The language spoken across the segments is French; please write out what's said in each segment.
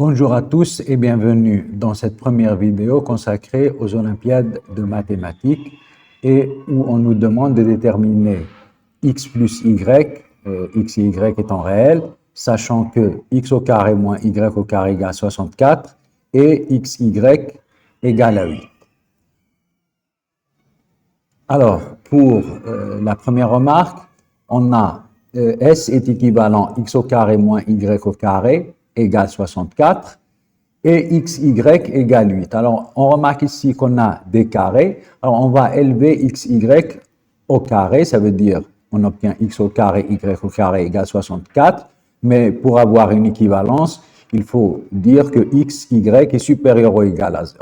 Bonjour à tous et bienvenue dans cette première vidéo consacrée aux Olympiades de mathématiques et où on nous demande de déterminer x plus y, x et y étant réels, sachant que x au carré moins y au carré égale 64 et xy égale à 8. Alors, pour la première remarque, on a S est équivalent x au carré moins y au carré égale 64 et xy égale 8. Alors, on remarque ici qu'on a des carrés. Alors, on va élever xy au carré, ça veut dire on obtient x au carré, y au carré égale 64. Mais pour avoir une équivalence, il faut dire que xy est supérieur ou égal à 0.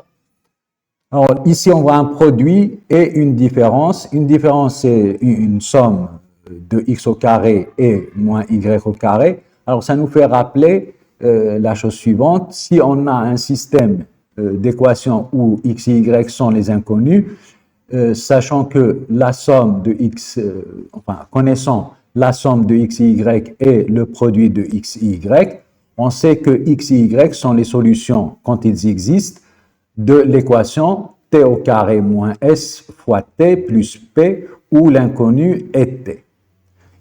Alors, ici, on voit un produit et une différence. Une différence, c'est une somme de x au carré et moins y au carré. Alors, ça nous fait rappeler la chose suivante. Si on a un système d'équations où x et y sont les inconnus, sachant que la somme de x, connaissant la somme de x et y et le produit de x et y, on sait que x et y sont les solutions, quand ils existent, de l'équation t au carré moins s fois t plus p, où l'inconnu est t.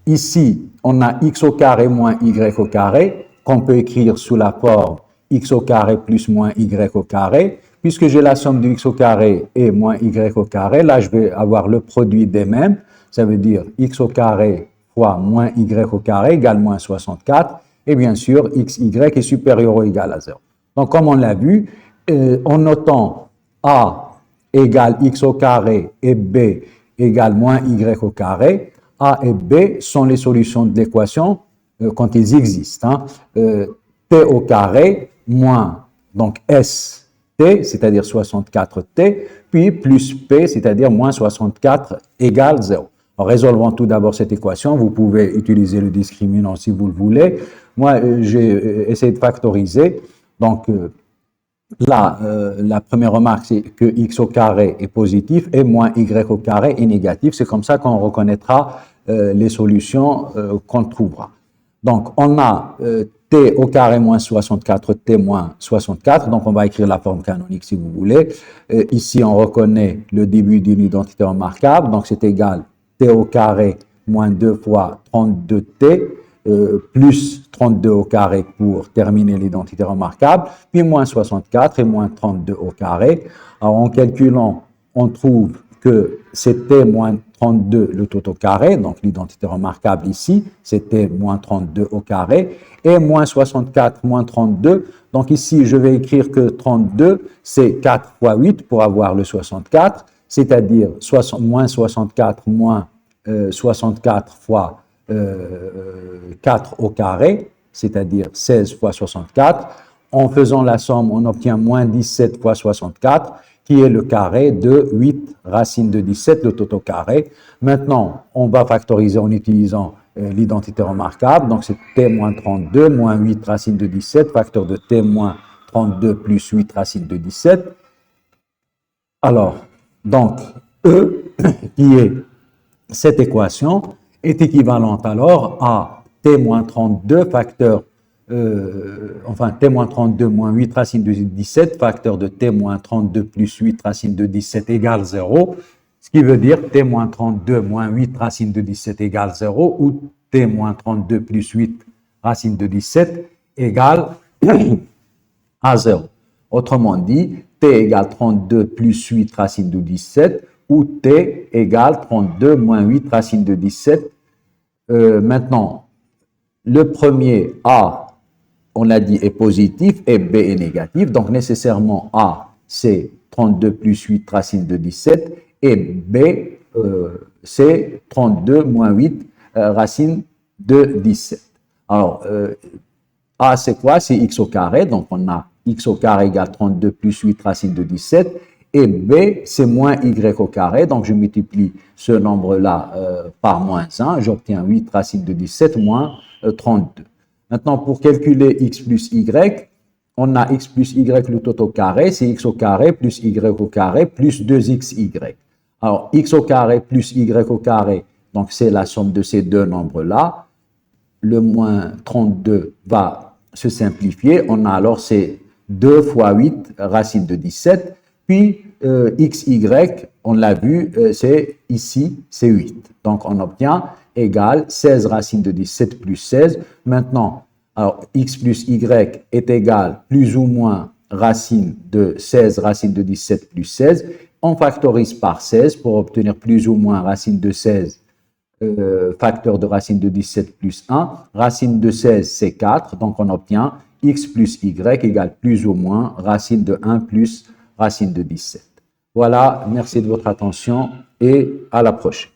Ici, on a x au carré moins y au carré, qu'on peut écrire sous la forme x au carré plus moins y au carré. Puisque j'ai la somme de x au carré et moins y au carré, là, je vais avoir le produit des mêmes. Ça veut dire x au carré fois moins y au carré égale moins 64. Et bien sûr, xy est supérieur ou égal à 0. Donc, comme on l'a vu, en notant a égale x au carré et b égale moins y au carré, a et b sont les solutions de l'équation quand ils existent. T au carré moins donc st, c'est-à-dire 64t, puis plus p, c'est-à-dire moins 64 égale 0. En résolvant tout d'abord cette équation, vous pouvez utiliser le discriminant si vous le voulez. Moi, j'ai essayé de factoriser. Donc, la première remarque, c'est que x au carré est positif et moins y au carré est négatif. C'est comme ça qu'on reconnaîtra les solutions qu'on trouvera. Donc, on a t au carré moins 64, t moins 64. Donc, on va écrire la forme canonique si vous voulez. Ici, on reconnaît le début d'une identité remarquable. Donc, c'est égal t au carré moins 2 fois 32t. Plus 32 au carré pour terminer l'identité remarquable, puis moins 64 et moins 32 au carré. Alors, en calculant, on trouve que c'était moins 32 le tout au carré, donc l'identité remarquable ici, c'était moins 32 au carré, et moins 64 moins 32. Donc ici, je vais écrire que 32, c'est 4 fois 8 pour avoir le 64, c'est-à-dire moins 64 moins 64 fois 4 au carré, c'est-à-dire 16 fois 64. En faisant la somme, on obtient moins 17 fois 64, qui est le carré de 8 racine de 17, le tout au carré. Maintenant, on va factoriser en utilisant l'identité remarquable. Donc, c'est t moins 32 moins 8 racine de 17, facteur de t moins 32 plus 8 racine de 17. Alors, donc, E, qui est cette équation, est équivalente alors à t-32 facteur, t-32 moins 8 racine de 17, facteur de t-32 plus 8 racine de 17 égale 0, ce qui veut dire t-32 moins 8 racine de 17 égale 0, ou t-32 plus 8 racine de 17 égale à 0. Autrement dit, t égale 32 plus 8 racine de 17, ou t égale 32 moins 8 racine de 17. Maintenant, le premier A, on l'a dit, est positif et B est négatif. Donc, nécessairement, A, c'est 32 plus 8 racine de 17 et B, c'est 32 moins 8 racine de 17. Alors, A, c'est quoi? C'est x au carré. Donc, on a x au carré égale 32 plus 8 racine de 17. Et B, c'est moins y au carré. Donc, je multiplie ce nombre-là par moins 1. J'obtiens 8 racine de 17 moins 32. Maintenant, pour calculer x plus y, on a x plus y le tout au carré. C'est x au carré plus y au carré plus 2xy. Alors, x au carré plus y au carré, donc c'est la somme de ces deux nombres-là. Le moins 32 va se simplifier. On a alors ces 2 fois 8 racine de 17, puis xy, on l'a vu, c'est ici, c'est 8. Donc, on obtient égal 16 racine de 17 plus 16. Maintenant, alors, x plus y est égal plus ou moins racine de 16 racine de 17 plus 16. On factorise par 16 pour obtenir plus ou moins racine de 16, facteur de racine de 17 plus 1. Racine de 16, c'est 4. Donc, on obtient x plus y égale plus ou moins racine de 1 plus racine de 17. Voilà, merci de votre attention et à la prochaine.